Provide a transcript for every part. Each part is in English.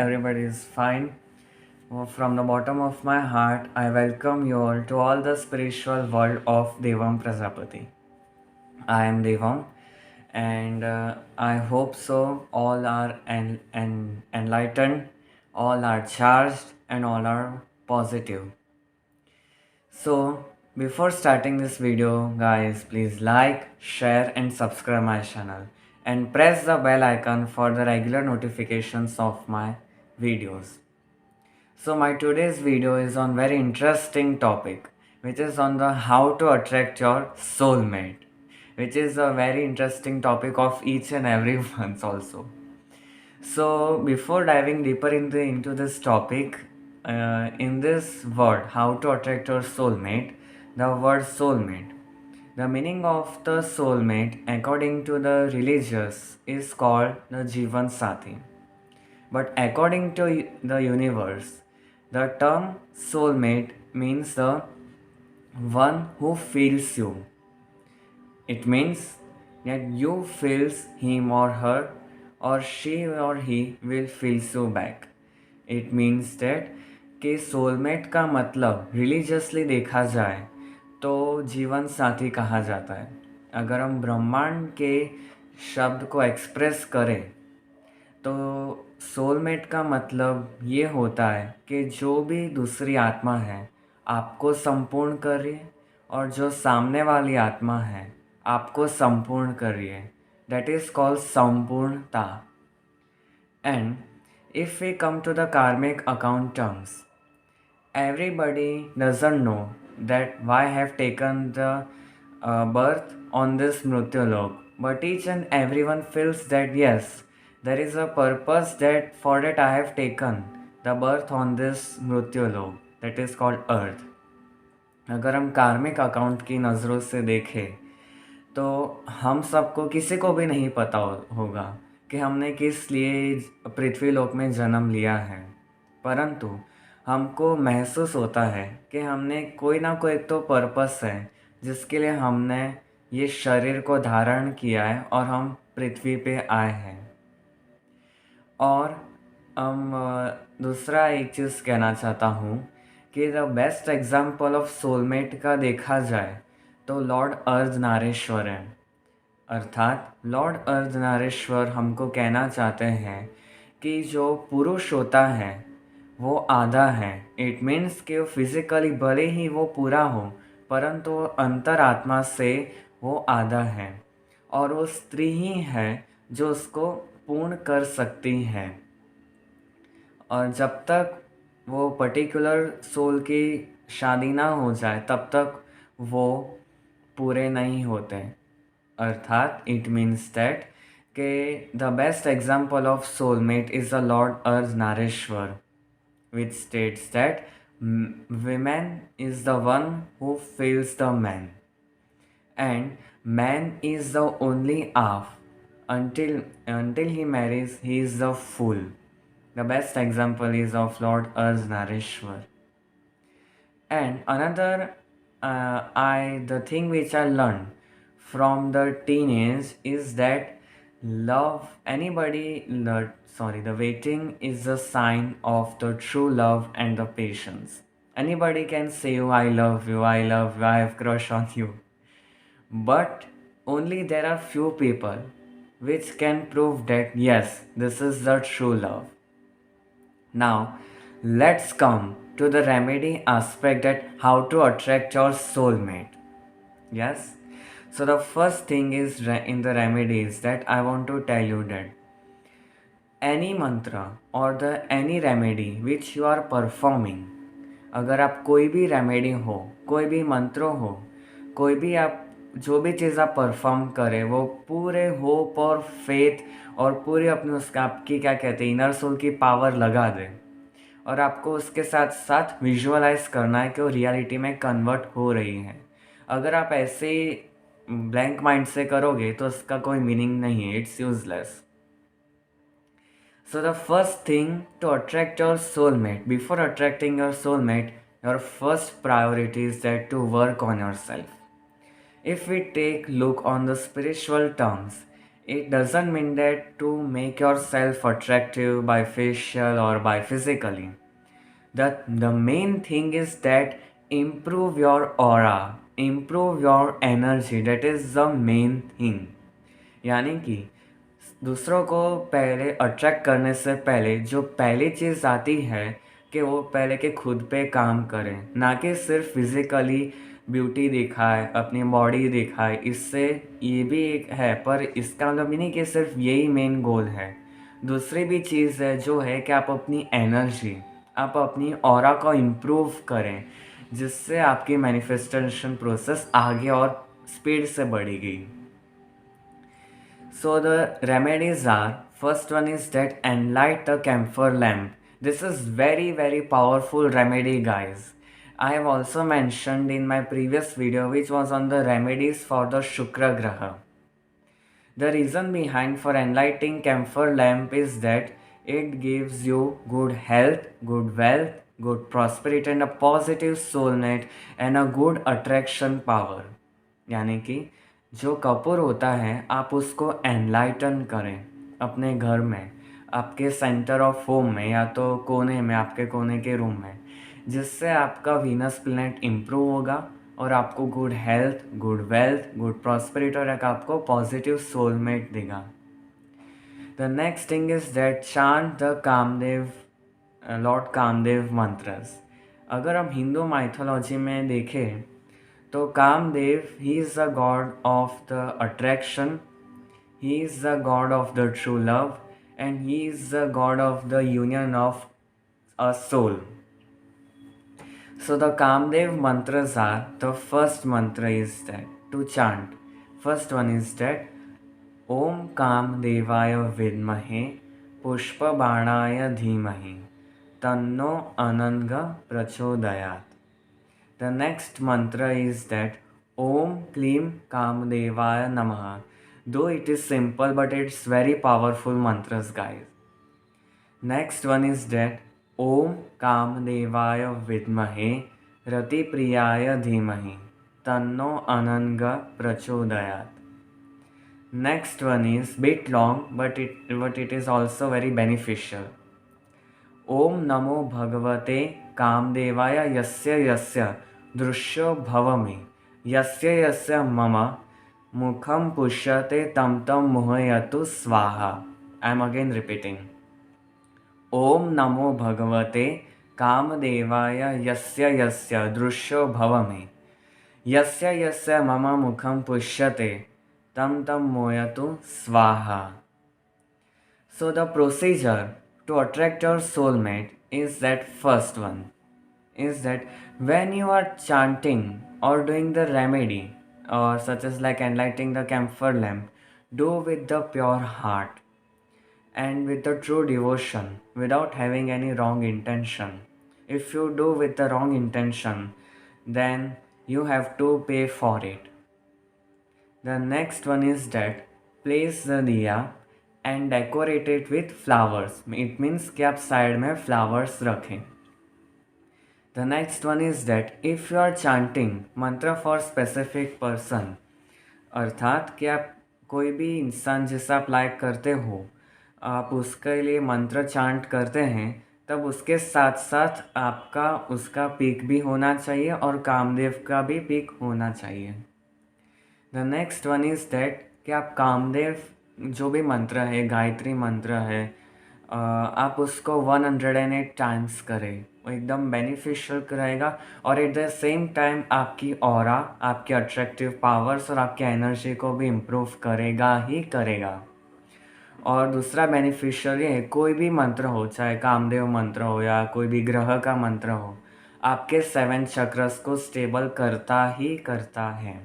everybody is fine. From the bottom of my heart, I welcome you all the spiritual world of Devam Prajapati. I am Devam, and I hope so. All are enlightened, all are charged, and all are positive. So, before starting this video, guys, please like, share, and subscribe my channel, and press the bell icon for the regular notifications of my videos. So, my today's video is on very interesting topic, which is on the how to attract your soulmate, which is a very interesting topic of each and every one's also. So, before diving deeper into this topic, in this word, how to attract your soulmate, the word soulmate, the meaning of the soulmate, according to the religious, is called the Jivan Sati. But according to the universe, the term soulmate means the one who feels you. It means that you feels him or her or she or he will feel you back. It means that कि soulmate का मतलब religiously देखा जाए तो जीवन साथी कहा जाता है. अगर हम ब्रह्मांड के शब्द को एक्सप्रेस करें तो सोलमेट का मतलब ये होता है कि जो भी दूसरी आत्मा है आपको संपूर्ण कर रही है और जो सामने वाली आत्मा है आपको संपूर्ण कर रही है. दैट इज़ कॉल्ड संपूर्णता. And if we come to the karmic account terms, everybody doesn't know that why I have taken the birth on this Mrityu Lok, but each and everyone feels that yes, there is a purpose that for that I have taken the birth on this Mrityu Lok, that is called earth. अगर हम कार्मिक account की नज़रों से देखें तो हम सबको किसी को भी नहीं पता होगा कि हमने किस लिए पृथ्वी लोक में जन्म लिया है, परंतु हमको महसूस होता है कि हमने कोई ना कोई तो पर्पस है जिसके लिए हमने ये शरीर को धारण किया है और हम पृथ्वी पे आए हैं. और हम दूसरा एक चीज़ कहना चाहता हूँ कि the best example of soulmate का देखा जाए तो लॉर्ड अर्धनारीश्वर है. अर्थात लॉर्ड अर्धनारीश्वर हमको कहना चाहते हैं कि जो पुरुष होता है वो आधा है. इट मीन्स कि फिजिकली भले ही वो पूरा हो परंतु अंतरात्मा से वो आधा है और वो स्त्री ही है जो उसको पूर्ण कर सकती है. और जब तक वो पर्टिकुलर सोल की शादी ना हो जाए तब तक वो पूरे नहीं होते. अर्थात इट मीन्स दैट के the best example of soulmate is the lord Ardhanarishvara, which states that woman is the one who feels the man and man is the only half. Until he marries he is the fool. The best example is of Lord Arznarishwar. And another the thing which I learned from the teenage is that the waiting is a sign of the true love and the patience. Anybody can say you, I love you, I love you, I have crush on you, but only there are few people which can prove that yes, this is the true love. Now let's come to the remedy aspect, that how to attract your soulmate. Yes, so the first thing is in the remedies that I want to tell you that any mantra or the any remedy which you are performing, अगर आप कोई भी remedy हो, कोई भी मंत्र हो, कोई भी आप जो भी चीज़ आप परफॉर्म करें वो पूरे होप और फेथ और पूरी अपनी उसका आपकी क्या कहते हैं इनर सोल की पावर लगा दें और आपको उसके साथ साथ विजुअलाइज करना है कि वो रियलिटी में कन्वर्ट हो रही है. अगर आप ऐसे ही ब्लैंक माइंड से करोगे तो उसका कोई मीनिंग नहीं है. It's useless. So the first thing to attract your soulmate, before attracting your soulmate, your first priority is that to work on yourself. If we take look on the spiritual terms, It doesn't mean that to make yourself attractive by facial or by physically. The main thing is that improve your aura, improve your energy. That is the main thing. यानी कि दूसरों को पहले attract करने से पहले जो पहली चीज़ आती है कि वो पहले के खुद पे काम करें, ना कि सिर्फ फिज़िकली ब्यूटी दिखाए, अपनी बॉडी दिखाए। इससे ये भी एक है, पर इसका मतलब ये नहीं कि सिर्फ यही मेन गोल है। दूसरी भी चीज़ है जो है कि आप अपनी एनर्जी, आप अपनी ऑरा को इम्प्रूव करें, जिससे आपकी मैनिफेस्टेशन प्रोसेस आगे और स्पीड से बढ़ेगी। So the remedies are, first one is that enlight the camphor lamp. This is very powerful remedy, guys. I have also mentioned in my previous video which was on the remedies for the Shukra Graha. The reason behind for enlightening camphor lamp is that it gives you good health, good wealth, good prosperity and a positive soulmate and a good attraction power. यानी कि जो कपूर होता है आप उसको enlighten करें अपने घर में, आपके सेंटर ऑफ होम में या तो कोने में, आपके कोने के रूम में, जिससे आपका वीनस प्लैनेट इम्प्रूव होगा और आपको good health, good wealth, good prosperity और एक आपको पॉजिटिव सोलमेट देगा। The next thing is that chant the Kamdev, lord Kamdev mantras. अगर हम हिंदू माइथोलॉजी में देखें तो Kamdev he is the god of the attraction, he is the god of the true love and he is the god of the union of a soul. So the Kamdev mantras are, the first mantra is that to chant. First one is that Om Kamdevaya Vidmahe Pushpa Banaya Dhimahi Tanno Ananga Prachodayat. The next mantra is that Om Klim Kamdevaya Namaha. Though it is simple but it's very powerful mantras, guys. Next one is that ओम कामदेवाय विद्महे रतिप्रियाय धीमहि तन्नो अनंग प्रचोदयात्. Next one is bit long but it is also very beneficial. ओम नमो भगवते कामदेवाय यस्य यस्य दृश्यो भवमि यस्य यस्य मम मुखम पुष्यते तम तम मोहयतु स्वाहा. I am again repeating. ओम नमो भगवते कामदेवाय यस्य यस्य दृश्यो भवमि यस्य यस्य मम मुखम पुष्यते तम तम मोयतु स्वाहा. So the procedure to attract your soulmate is that first one is that when you are chanting or doing the remedy or such as like enlightening the camphor lamp, do with the pure heart and with the true devotion without having any wrong intention. If you do with the wrong intention, then you have to pay for it. The next one is that place the diya and decorate it with flowers. It means कि आप side में flowers रखें. The next one is that if you are chanting mantra for specific person, अर्थात कि आप कोई भी इंसान जिसे आप लाइक करते हो, आप उसके लिए मंत्र चांट करते हैं, तब उसके साथ साथ आपका उसका पीक भी होना चाहिए और कामदेव का भी पीक होना चाहिए. The next one is that कि आप कामदेव जो भी मंत्र है, गायत्री मंत्र है, आप उसको 108 टाइम्स करें, वो एकदम बेनिफिशियल रहेगा और एट द सेम टाइम आपकी ऑरा, आपके अट्रैक्टिव पावर्स और आपकी एनर्जी को भी इम्प्रूव करेगा ही करेगा. और दूसरा बेनिफिशियल ये है, कोई भी मंत्र हो, चाहे कामदेव मंत्र हो या कोई भी ग्रह का मंत्र हो, आपके 7 चक्रस को स्टेबल करता ही करता है.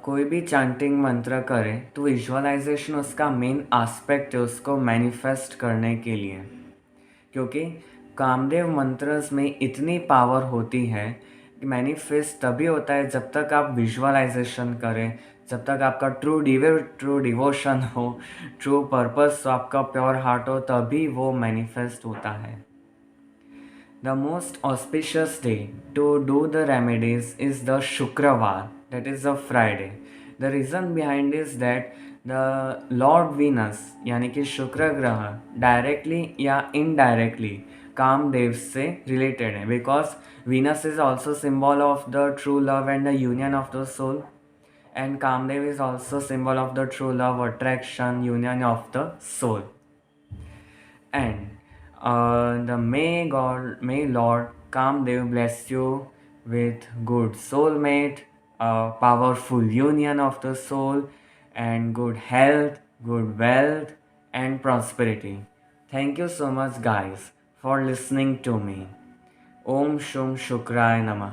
कोई भी चैंटिंग मंत्र करें तो विजुअलाइजेशन उसका मेन एस्पेक्ट है उसको मैनिफेस्ट करने के लिए, क्योंकि कामदेव मंत्रस में इतनी पावर होती है कि मैनिफेस्ट तभी होता है जब तक आप विजुअलाइजेशन करें, जब तक आपका ट्रू डिवोशन हो, ट्रू पर्पस हो, आपका प्योर हार्ट हो, तभी वो मैनिफेस्ट होता है. The most auspicious day to do the remedies is the Shukravar, that is the Friday. The reason behind is that the Lord Venus यानी कि शुक्र ग्रह डायरेक्टली या इनडायरेक्टली कामदेव से रिलेटेड है, because Venus is also symbol of the true love and the union of the soul, and Kamdev is also symbol of the true love, attraction, union of the soul. And the may Lord Kamdev bless you with good soulmate, powerful union of the soul, and good health, good wealth, and prosperity. Thank you so much, guys, for listening to me. Om Shum Shukrai Namah.